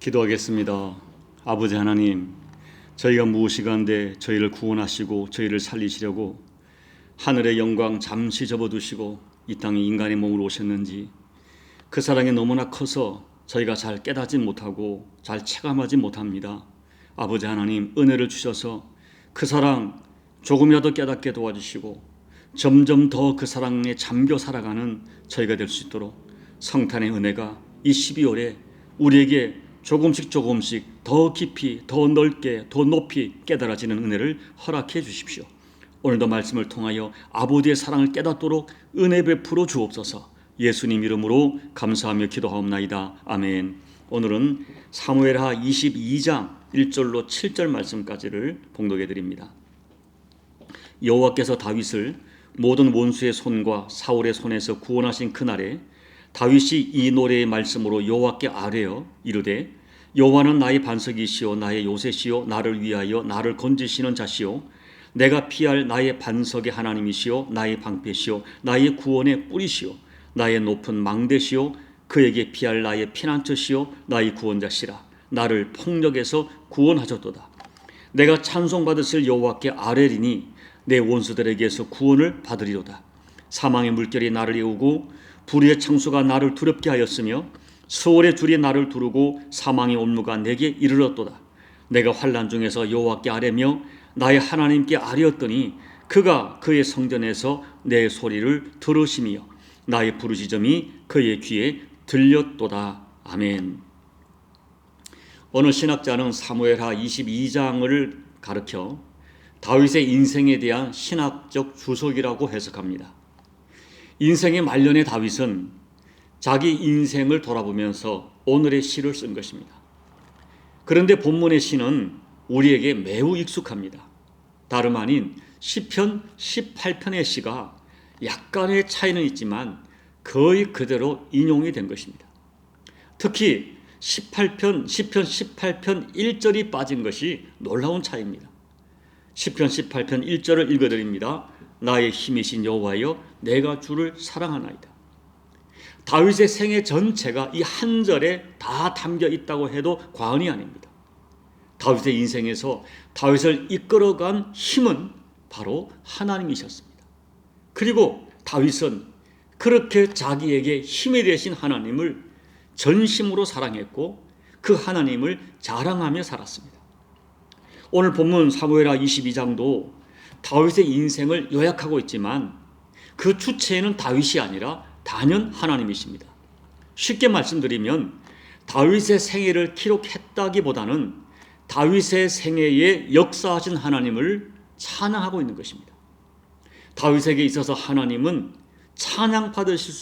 기도하겠습니다. 아버지 하나님, 저희가 무엇이간데 저희를 구원하시고 저희를 살리시려고 하늘의 영광 잠시 접어두시고 이 땅에 인간의 몸으로 오셨는지 그 사랑이 너무나 커서 저희가 잘 깨닫지 못하고 잘 체감하지 못합니다. 아버지 하나님, 은혜를 주셔서 그 사랑 조금이라도 깨닫게 도와주시고 점점 더 그 사랑에 잠겨 살아가는 저희가 될 수 있도록 성탄의 은혜가 이 12월에 우리에게 조금씩 더 깊이, 더 넓게, 더 높이 깨달아지는 은혜를 허락해 주십시오. 오늘도 말씀을 통하여 아버지의 사랑을 깨닫도록 은혜 베풀어 주옵소서. 예수님 이름으로 감사하며 기도하옵나이다. 아멘. 오늘은 사무엘하 22장 1절로 7절 말씀까지를 봉독해 드립니다. 여호와께서 다윗을 모든 원수의 손과 사울의 손에서 구원하신 그날에 다윗이 이 노래의 말씀으로 여호와께 아뢰어 이르되 여호와는 나의 반석이시오 나의 요새시오 나를 위하여 나를 건지시는 자시오 내가 피할 나의 반석의 하나님이시오 나의 방패시오 나의 구원의 뿌리시오 나의 높은 망대시오 그에게 피할 나의 피난처시오 나의 구원자시라 나를 폭력에서 구원하셨도다. 내가 찬송받으실 여호와께 아뢰리니 내 원수들에게서 구원을 받으리로다. 사망의 물결이 나를 이우고 불의의 창수가 나를 두렵게 하였으며 수월의 줄이 나를 두르고 사망의 온무가 내게 이르렀도다. 내가 환난 중에서 여호와께 아뢰며 나의 하나님께 아뢰었더니 그가 그의 성전에서 내 소리를 들으시며 나의 부르짖음이 그의 귀에 들렸도다. 아멘. 어느 신학자는 사무엘하 22장을 가르켜 다윗의 인생에 대한 신학적 주석이라고 해석합니다. 인생의 말년의 다윗은 자기 인생을 돌아보면서 오늘의 시를 쓴 것입니다. 그런데 본문의 시는 우리에게 매우 익숙합니다. 다름 아닌 시편 18편의 시가 약간의 차이는 있지만 거의 그대로 인용이 된 것입니다. 특히 시편 18편 1절이 빠진 것이 놀라운 차이입니다. 시편 18편 1절을 읽어드립니다. 나의 힘이신 여호와여 내가 주를 사랑하나이다. 다윗의 생애 전체가 이 한 절에 다 담겨 있다고 해도 과언이 아닙니다. 다윗의 인생에서 다윗을 이끌어간 힘은 바로 하나님이셨습니다. 그리고 다윗은 그렇게 자기에게 힘이 되신 하나님을 전심으로 사랑했고 그 하나님을 자랑하며 살았습니다. 오늘 본문 사무엘하 22장도 다윗의 인생을 요약하고 있지만 그 주체에는 다윗이 아니라 단연 하나님이십니다. 쉽게 말씀드리면 다윗의 생애를 기록했다기보다는 다윗의 생애에 역사하신 하나님을 찬양하고 있는 것입니다. 다윗에게 있어서 하나님은 찬양받으실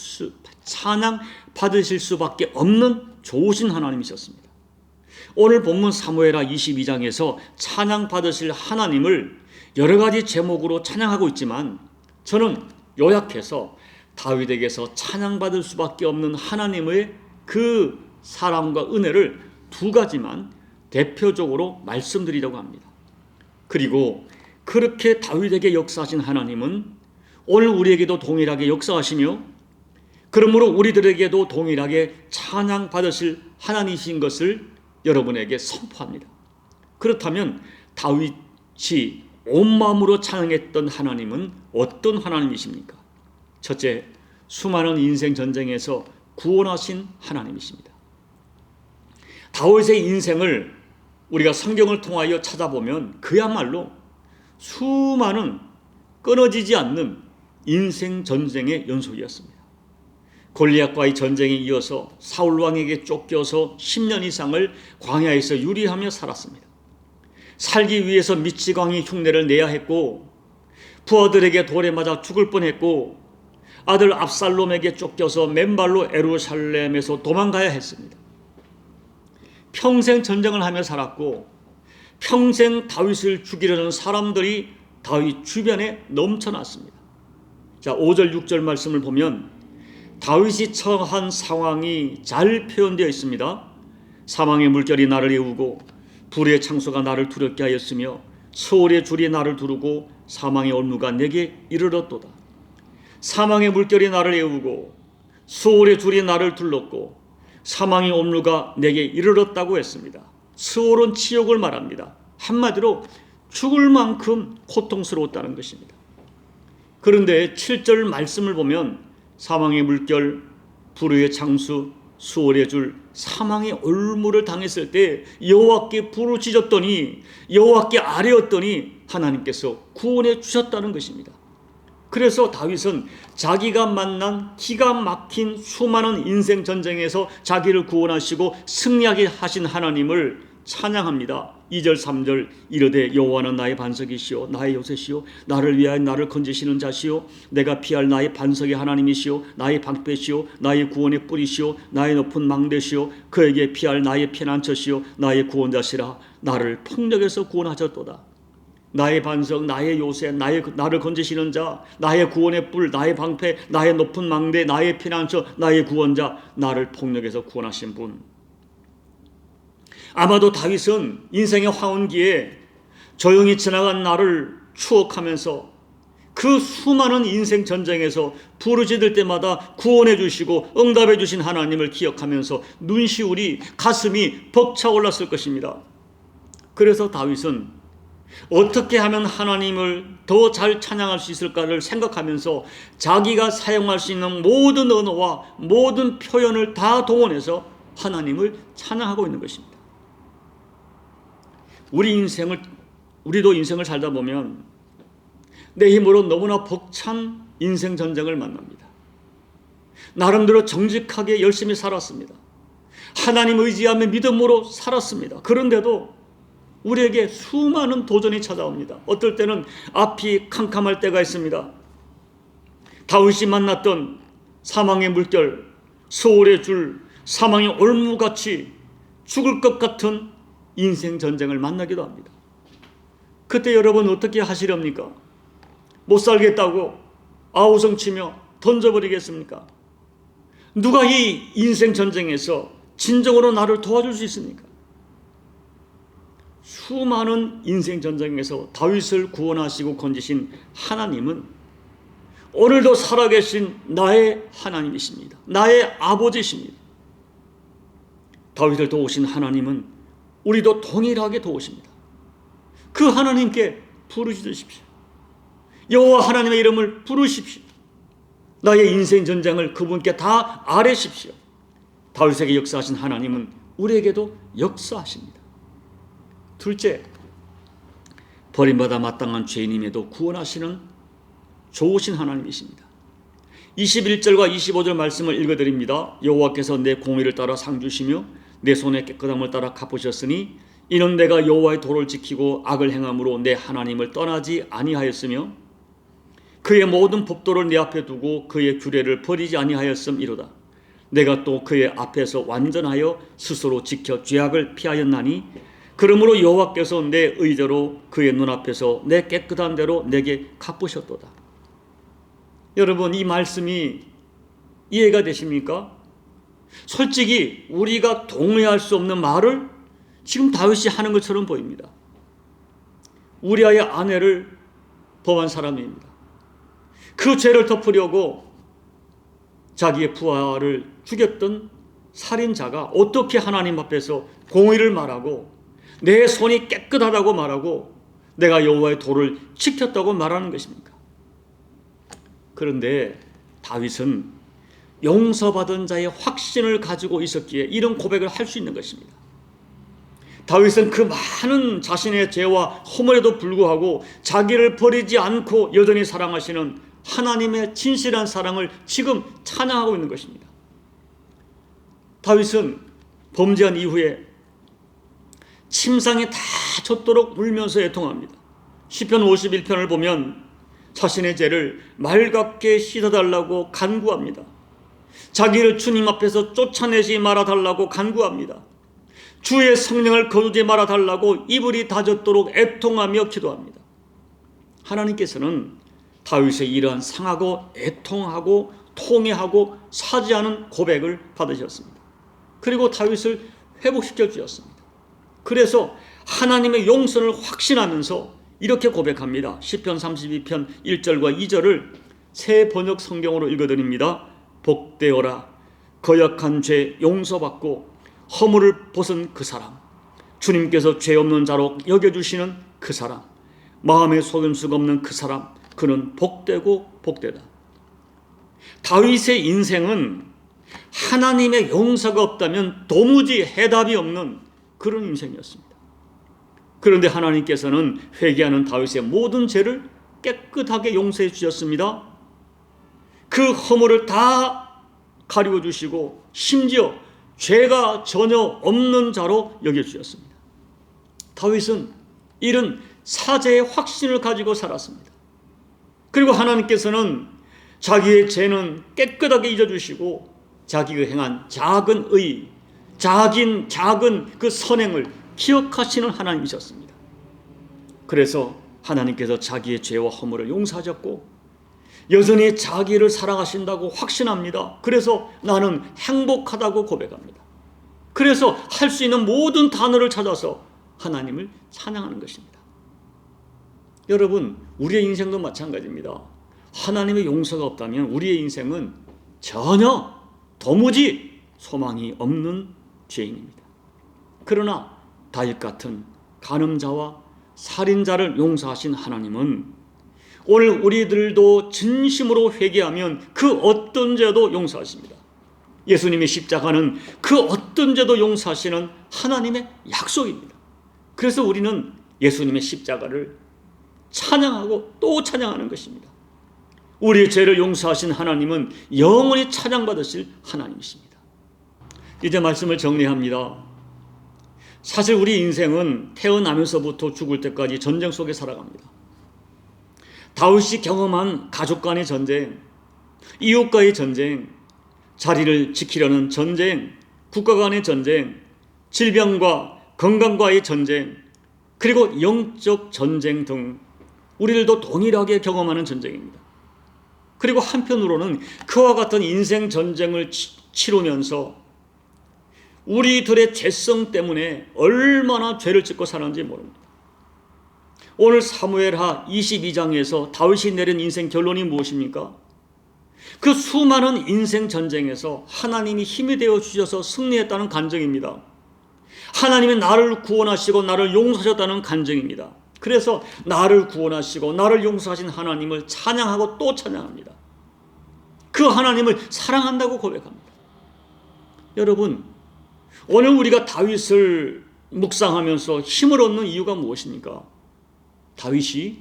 수밖에 없는 좋으신 하나님이셨습니다. 오늘 본문 사무엘하 22장에서 찬양받으실 하나님을 여러 가지 제목으로 찬양하고 있지만 저는 요약해서 다윗에게서 찬양받을 수밖에 없는 하나님의 그 사랑과 은혜를 두 가지만 대표적으로 말씀드리려고 합니다. 그리고 그렇게 다윗에게 역사하신 하나님은 오늘 우리에게도 동일하게 역사하시며 그러므로 우리들에게도 동일하게 찬양받으실 하나님이신 것을 여러분에게 선포합니다. 그렇다면 다윗이 온 마음으로 찬양했던 하나님은 어떤 하나님이십니까? 첫째, 수많은 인생 전쟁에서 구원하신 하나님이십니다. 다윗의 인생을 우리가 성경을 통하여 찾아보면 그야말로 수많은 끊어지지 않는 인생 전쟁의 연속이었습니다. 골리앗과의 전쟁에 이어서 사울 왕에게 쫓겨서 10년 이상을 광야에서 유리하며 살았습니다. 살기 위해서 미치광이 흉내를 내야 했고 부하들에게 돌에 맞아 죽을 뻔했고 아들 압살롬에게 쫓겨서 맨발로 예루살렘에서 도망가야 했습니다. 평생 전쟁을 하며 살았고 평생 다윗을 죽이려는 사람들이 다윗 주변에 넘쳐났습니다. 자, 5절 6절 말씀을 보면 다윗이 처한 상황이 잘 표현되어 있습니다. 사망의 물결이 나를 이우고 불의 창수가 나를 두렵게 하였으며 소울의 줄이 나를 두르고 사망의 올무가 내게 이르렀도다. 사망의 물결이 나를 이우고 소울의 줄이 나를 둘렀고 사망의 온누가 내게 이르렀다고 했습니다. 스올은 치욕을 말합니다. 한마디로 죽을 만큼 고통스러웠다는 것입니다. 그런데 7절 말씀을 보면 사망의 물결, 불의의 창수, 수월의 줄, 사망의 올무를 당했을 때 여호와께 부르짖었더니, 여호와께 아뢰었더니 하나님께서 구원해 주셨다는 것입니다. 그래서 다윗은 자기가 만난 기가 막힌 수많은 인생 전쟁에서 자기를 구원하시고 승리하게 하신 하나님을 찬양합니다. 2절 3절 이르되 여호와는 나의 반석이시오 나의 요새시오 나를 위하여 나를 건지시는 자시오 내가 피할 나의 반석의 하나님이시오 나의 방패시오 나의 구원의 뿌리시오 나의 높은 망대시오 그에게 피할 나의 피난처시오 나의 구원자시라 나를 폭력에서 구원하셨도다. 나의 반석, 나의 요새, 나를 건지시는 자, 나의 구원의 뿔, 나의 방패, 나의 높은 망대, 나의 피난처, 나의 구원자, 나를 폭력에서 구원하신 분. 아마도 다윗은 인생의 황혼기에 조용히 지나간 날을 추억하면서 그 수많은 인생 전쟁에서 부르짖을 때마다 구원해 주시고 응답해 주신 하나님을 기억하면서 눈시울이 가슴이 벅차올랐을 것입니다. 그래서 다윗은 어떻게 하면 하나님을 더 잘 찬양할 수 있을까를 생각하면서 자기가 사용할 수 있는 모든 언어와 모든 표현을 다 동원해서 하나님을 찬양하고 있는 것입니다. 우리도 인생을 살다 보면 내 힘으로 너무나 벅찬 인생 전쟁을 만납니다. 나름대로 정직하게 열심히 살았습니다. 하나님 의지하며 믿음으로 살았습니다. 그런데도 우리에게 수많은 도전이 찾아옵니다. 어떨 때는 앞이 캄캄할 때가 있습니다. 다윗이 만났던 사망의 물결, 소울의 줄, 사망의 올무같이 죽을 것 같은 인생 전쟁을 만나기도 합니다. 그때 여러분 어떻게 하시렵니까? 못 살겠다고 아우성치며 던져버리겠습니까? 누가 이 인생 전쟁에서 진정으로 나를 도와줄 수 있습니까? 수많은 인생 전쟁에서 다윗을 구원하시고 건지신 하나님은 오늘도 살아계신 나의 하나님이십니다. 나의 아버지십니다. 다윗을 도우신 하나님은 우리도 동일하게 도우십니다. 그 하나님께 부르짖으십시오. 여호와 하나님의 이름을 부르십시오. 나의 인생 전쟁을 그분께 다 아뢰십시오. 다윗에게 역사하신 하나님은 우리에게도 역사하십니다. 둘째, 버림받아 마땅한 죄인임에도 구원하시는 좋으신 하나님이십니다. 21절과 25절 말씀을 읽어드립니다. 여호와께서 내 공의를 따라 상 주시며 내 손의 깨끗함을 따라 갚으셨으니 이는 내가 여호와의 도를 지키고 악을 행함으로 내 하나님을 떠나지 아니하였으며 그의 모든 법도를 내 앞에 두고 그의 규례를 버리지 아니하였음이로다. 내가 또 그의 앞에서 완전하여 스스로 지켜 죄악을 피하였나니 그러므로 여호와께서 내 의대로 그의 눈앞에서 내 깨끗한 대로 내게 갚으셨도다. 여러분, 이 말씀이 이해가 되십니까? 솔직히 우리가 동의할 수 없는 말을 지금 다윗이 하는 것처럼 보입니다. 우리아의 아내를 범한 사람입니다. 그 죄를 덮으려고 자기의 부하를 죽였던 살인자가 어떻게 하나님 앞에서 공의를 말하고 내 손이 깨끗하다고 말하고 내가 여호와의 도를 지켰다고 말하는 것입니까? 그런데 다윗은 용서받은 자의 확신을 가지고 있었기에 이런 고백을 할 수 있는 것입니다. 다윗은 그 많은 자신의 죄와 허물에도 불구하고 자기를 버리지 않고 여전히 사랑하시는 하나님의 진실한 사랑을 지금 찬양하고 있는 것입니다. 다윗은 범죄한 이후에 침상에 다 젖도록 울면서 애통합니다. 시편 51편을 보면 자신의 죄를 맑게 씻어달라고 간구합니다. 자기를 주님 앞에서 쫓아내지 말아달라고 간구합니다. 주의 성령을 거두지 말아달라고 이불이 다 젖도록 애통하며 기도합니다. 하나님께서는 다윗의 이러한 상하고 애통하고 통회하고 사죄하는 고백을 받으셨습니다. 그리고 다윗을 회복시켜 주셨습니다. 그래서 하나님의 용서를 확신하면서 이렇게 고백합니다. 시편 32편 1절과 2절을 새 번역 성경으로 읽어드립니다. 복되어라 거역한 죄 용서받고 허물을 벗은 그 사람, 주님께서 죄 없는 자로 여겨주시는 그 사람, 마음에 속임수가 없는 그 사람, 그는 복되고 복되다. 다윗의 인생은 하나님의 용서가 없다면 도무지 해답이 없는 그런 인생이었습니다. 그런데 하나님께서는 회개하는 다윗의 모든 죄를 깨끗하게 용서해 주셨습니다. 그 허물을 다 가리워 주시고 심지어 죄가 전혀 없는 자로 여겨주셨습니다. 다윗은 이런 사죄의 확신을 가지고 살았습니다. 그리고 하나님께서는 자기의 죄는 깨끗하게 잊어주시고 자기가 행한 작은 의, 작은 그 선행을 기억하시는 하나님이셨습니다. 그래서 하나님께서 자기의 죄와 허물을 용서하셨고 여전히 자기를 사랑하신다고 확신합니다. 그래서 나는 행복하다고 고백합니다. 그래서 할 수 있는 모든 단어를 찾아서 하나님을 찬양하는 것입니다. 여러분, 우리의 인생도 마찬가지입니다. 하나님의 용서가 없다면 우리의 인생은 전혀 도무지 소망이 없는 죄인입니다. 그러나 다윗 같은 간음자와 살인자를 용서하신 하나님은 오늘 우리들도 진심으로 회개하면 그 어떤 죄도 용서하십니다. 예수님의 십자가는 그 어떤 죄도 용서하시는 하나님의 약속입니다. 그래서 우리는 예수님의 십자가를 찬양하고 또 찬양하는 것입니다. 우리의 죄를 용서하신 하나님은 영원히 찬양받으실 하나님이십니다. 이제 말씀을 정리합니다. 사실 우리 인생은 태어나면서부터 죽을 때까지 전쟁 속에 살아갑니다. 다윗이 경험한 가족 간의 전쟁, 이웃과의 전쟁, 자리를 지키려는 전쟁, 국가 간의 전쟁, 질병과 건강과의 전쟁, 그리고 영적 전쟁 등 우리들도 동일하게 경험하는 전쟁입니다. 그리고 한편으로는 그와 같은 인생 전쟁을 치르면서 우리들의 죄성 때문에 얼마나 죄를 짓고 사는지 모릅니다. 오늘 사무엘하 22장에서 다윗이 내린 인생 결론이 무엇입니까? 그 수많은 인생 전쟁에서 하나님이 힘이 되어 주셔서 승리했다는 간증입니다. 하나님이 나를 구원하시고 나를 용서하셨다는 간증입니다. 그래서 나를 구원하시고 나를 용서하신 하나님을 찬양하고 또 찬양합니다. 그 하나님을 사랑한다고 고백합니다. 여러분, 오늘 우리가 다윗을 묵상하면서 힘을 얻는 이유가 무엇입니까? 다윗이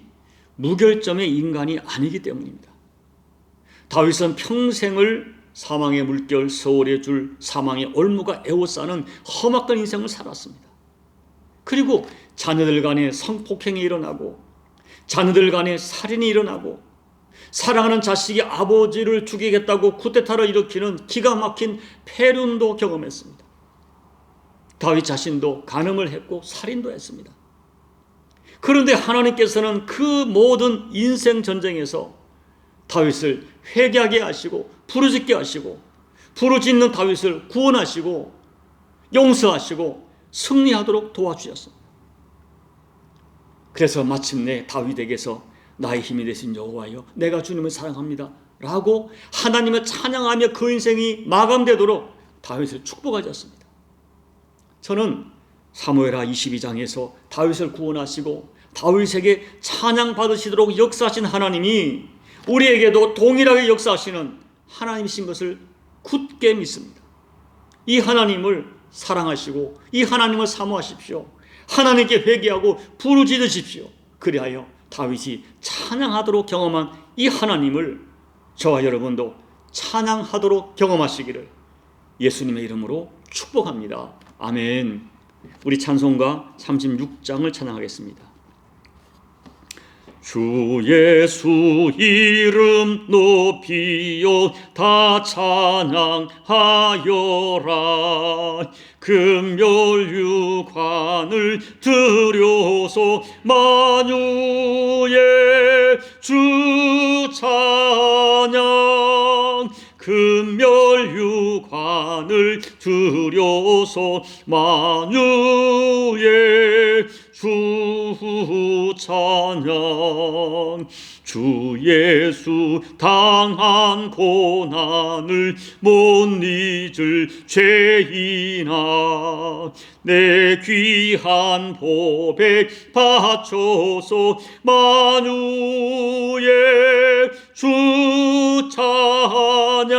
무결점의 인간이 아니기 때문입니다. 다윗은 평생을 사망의 물결, 서울의 줄, 사망의 올무가 에워싸는 험악한 인생을 살았습니다. 그리고 자녀들 간에 성폭행이 일어나고 자녀들 간에 살인이 일어나고 사랑하는 자식이 아버지를 죽이겠다고 쿠데타를 일으키는 기가 막힌 폐륜도 경험했습니다. 다윗 자신도 간음을 했고 살인도 했습니다. 그런데 하나님께서는 그 모든 인생 전쟁에서 다윗을 회개하게 하시고 부르짖게 하시고 부르짖는 다윗을 구원하시고 용서하시고 승리하도록 도와주셨습니다. 그래서 마침내 다윗에게서 나의 힘이 되신 여호와여 내가 주님을 사랑합니다 라고 하나님을 찬양하며 그 인생이 마감되도록 다윗을 축복하셨습니다. 저는 사무엘하 22장에서 다윗을 구원하시고 다윗에게 찬양받으시도록 역사하신 하나님이 우리에게도 동일하게 역사하시는 하나님이신 것을 굳게 믿습니다. 이 하나님을 사랑하시고 이 하나님을 사모하십시오. 하나님께 회개하고 부르짖으십시오. 그리하여 다윗이 찬양하도록 경험한 이 하나님을 저와 여러분도 찬양하도록 경험하시기를 예수님의 이름으로 축복합니다. 아멘. 우리 찬송가 36장을 찬양하겠습니다. 주 예수 이름 높이요 다 찬양하여라. 금멸유관을 들여서 만유의 주 찬양. 금멸유관을 들여서 만유의 주 찬양. 주 예수 당한 고난을 못 잊을 죄인아, 내 귀한 보배 바쳐서 만유의 주 찬양,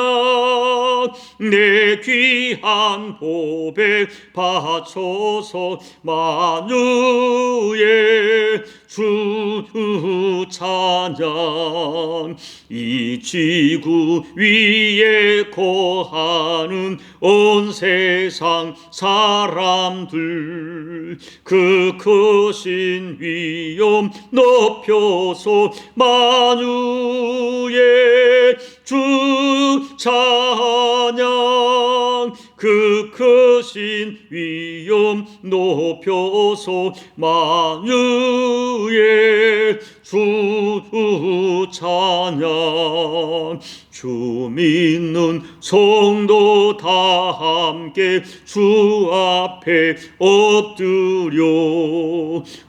내 귀한 보배 바쳐서 만유의 주 찬양. 이 지구 위에 거하는 온 세상 사람들, 그 크신 위엄 높여서 만유의 주 찬양, 그 크신 위엄 높여서 만유의 주 찬양. 주 믿는 성도 다 함께 주 앞에 엎드려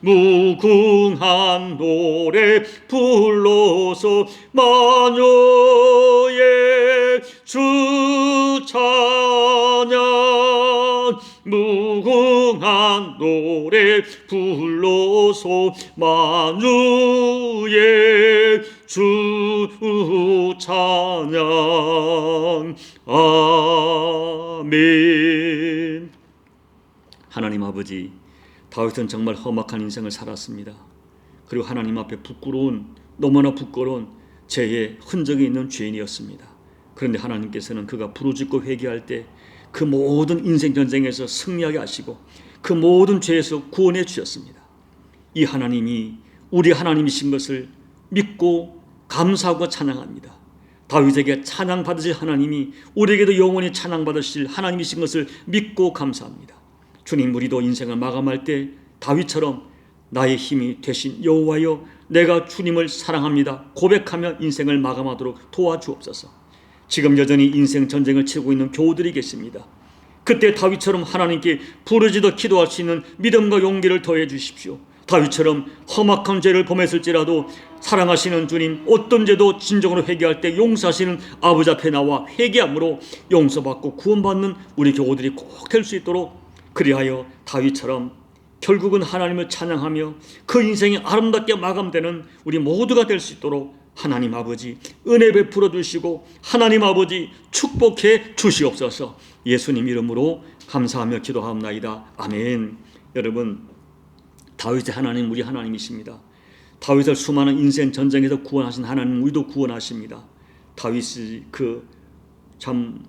무궁한 노래 불러서 만유의 주 찬양, 무궁한 노래 불러서 만유의 주 찬양. 아멘. 하나님 아버지, 다윗은 정말 험악한 인생을 살았습니다. 그리고 하나님 앞에 너무나 부끄러운 죄의 흔적이 있는 죄인이었습니다. 그런데 하나님께서는 그가 부르짖고 회개할 때 그 모든 인생 전쟁에서 승리하게 하시고 그 모든 죄에서 구원해 주셨습니다. 이 하나님이 우리 하나님이신 것을 믿고 감사하고 찬양합니다. 다윗에게 찬양받으실 하나님이 우리에게도 영원히 찬양받으실 하나님이신 것을 믿고 감사합니다. 주님, 우리도 인생을 마감할 때 다윗처럼 나의 힘이 되신 여호와여, 내가 주님을 사랑합니다 고백하며 인생을 마감하도록 도와주옵소서. 지금 여전히 인생 전쟁을 치르고 있는 교우들이 계십니다. 그때 다윗처럼 하나님께 부르짖어 기도할 수 있는 믿음과 용기를 더해 주십시오. 다윗처럼 험악한 죄를 범했을지라도 사랑하시는 주님, 어떤 죄도 진정으로 회개할 때 용서하시는 아버지 앞에 나와 회개함으로 용서받고 구원받는 우리 교우들이 꼭 될 수 있도록, 그리하여 다윗처럼 결국은 하나님을 찬양하며 그 인생이 아름답게 마감되는 우리 모두가 될 수 있도록 하나님 아버지 은혜 베풀어 주시고 하나님 아버지 축복해 주시옵소서. 예수님 이름으로 감사하며 기도하옵나이다. 아멘. 여러분, 다윗의 하나님 우리 하나님이십니다. 다윗을 수많은 인생 전쟁에서 구원하신 하나님, 우리도 구원하십니다. 다윗이 그 참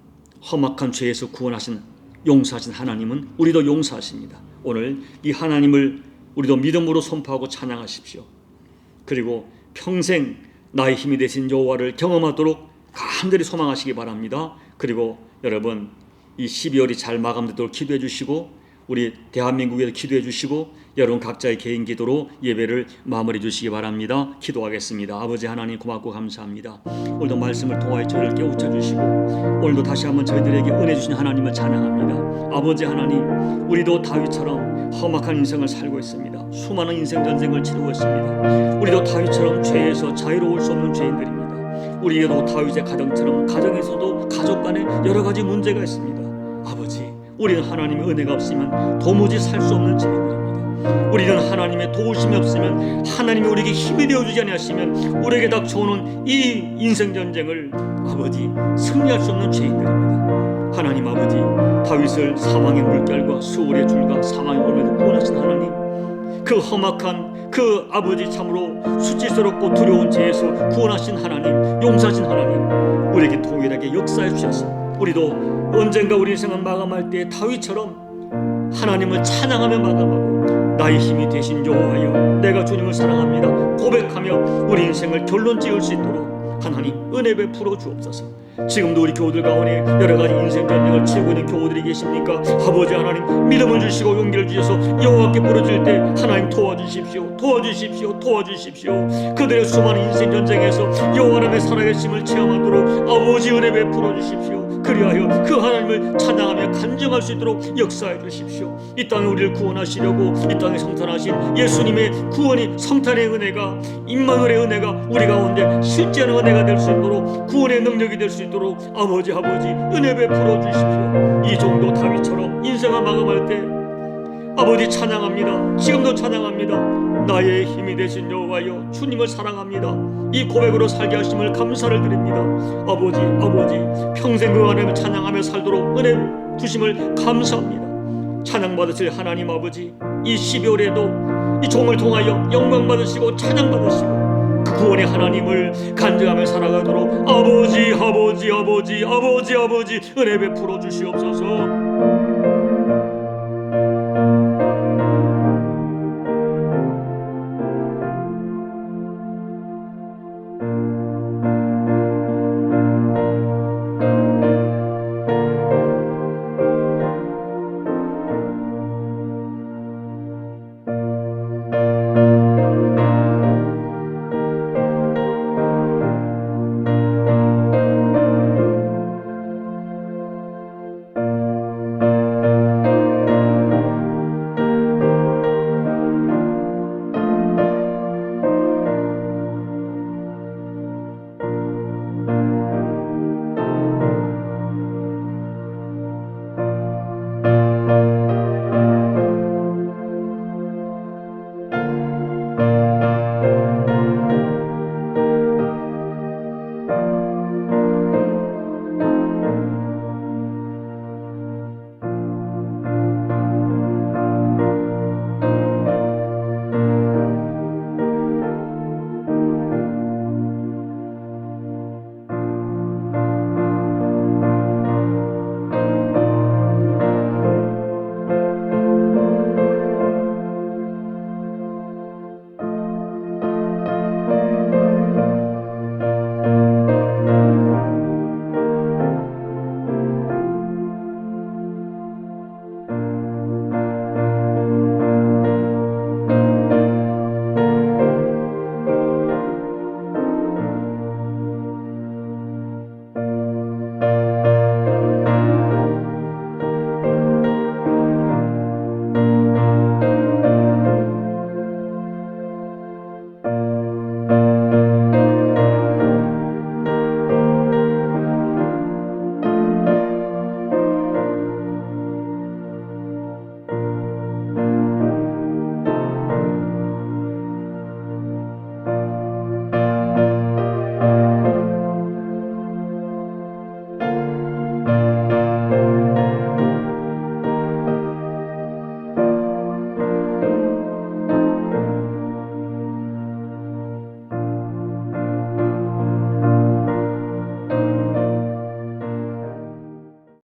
험악한 죄에서 구원하신, 용서하신 하나님은 우리도 용서하십니다. 오늘 이 하나님을 우리도 믿음으로 선포하고 찬양하십시오. 그리고 평생 나의 힘이 되신 여호와를 경험하도록 간절히 소망하시기 바랍니다. 그리고 여러분, 이 12월이 잘 마감되도록 기도해 주시고 우리 대한민국에도 기도해 주시고 여러분 각자의 개인 기도로 예배를 마무리해 주시기 바랍니다. 기도하겠습니다. 아버지 하나님, 고맙고 감사합니다. 오늘도 말씀을 통하여 저희를 깨우쳐 주시고 오늘도 다시 한번 저희들에게 은혜 주신 하나님을 찬양합니다. 아버지 하나님, 우리도 다윗처럼 험악한 인생을 살고 있습니다. 수많은 인생 전쟁을 치르고 있습니다. 우리도 다윗처럼 죄에서 자유로울 수 없는 죄인들입니다. 우리도 다윗의 가정처럼 가정에서도 가족 간에 여러 가지 문제가 있습니다. 아버지, 우리는 하나님의 은혜가 없으면 도무지 살 수 없는 죄인들입니다. 우리는 하나님의 도우심이 없으면, 하나님이 우리에게 힘이 되어주지 아니하시면 우리에게 닥쳐오는 이 인생 전쟁을 아버지 승리할 수 없는 죄인들입니다. 하나님 아버지, 다윗을 사망의 물결과 수월의 줄과 사망의 올매로 구원하신 하나님, 그 험악한 그 아버지 참으로 수치스럽고 두려운 죄에서 구원하신 하나님, 용서하신 하나님, 우리에게 동일하게 역사해 주셔서 우리도 언젠가 우리 인생을 마감할 때 다윗처럼 하나님을 찬양하며 마감하고 나의 힘이 되신 여호와여, 내가 주님을 사랑합니다 고백하며 우리 인생을 결론 지을 수 있도록 하나님 은혜 베풀어 주옵소서. 지금도 우리 교우들 가운데 여러 가지 인생 전쟁을 치르고 있는 교우들이 계십니까? 아버지 하나님, 믿음을 주시고 용기를 주셔서 여호와께 부르짖을 때 하나님 도와주십시오. 도와주십시오. 도와주십시오. 그들의 수많은 인생 전쟁에서 여호와 하나님의 살아계심을 체험하도록 아버지 은혜 베풀어 주십시오. 그리하여 그 하나님을 찬양하며 간증할 수 있도록 역사해 주십시오. 이 땅에 우리를 구원하시려고 이 땅에 성탄하신 예수님의 구원이 성탄의 은혜가 임마누엘의 은혜가 우리 가운데 실제는 은혜가 될 수 있도록 구원의 능력이 될 수 있도록 아버지 은혜 베풀어 주십시오. 이 정도 다윗처럼 인생을 마감할 때 아버지 찬양합니다. 지금도 찬양합니다. 나의 힘이 되신 여호와여 주님을 사랑합니다. 이 고백으로 살게 하심을 감사를 드립니다. 아버지 평생 그 하나님을 찬양하며 살도록 은혜 주심을 감사합니다. 찬양받으실 하나님 아버지, 이 12월에도 이 종을 통하여 영광 받으시고 찬양 받으시고 그 구원의 하나님을 간증하며 살아가도록 아버지 은혜 베풀어 주시옵소서.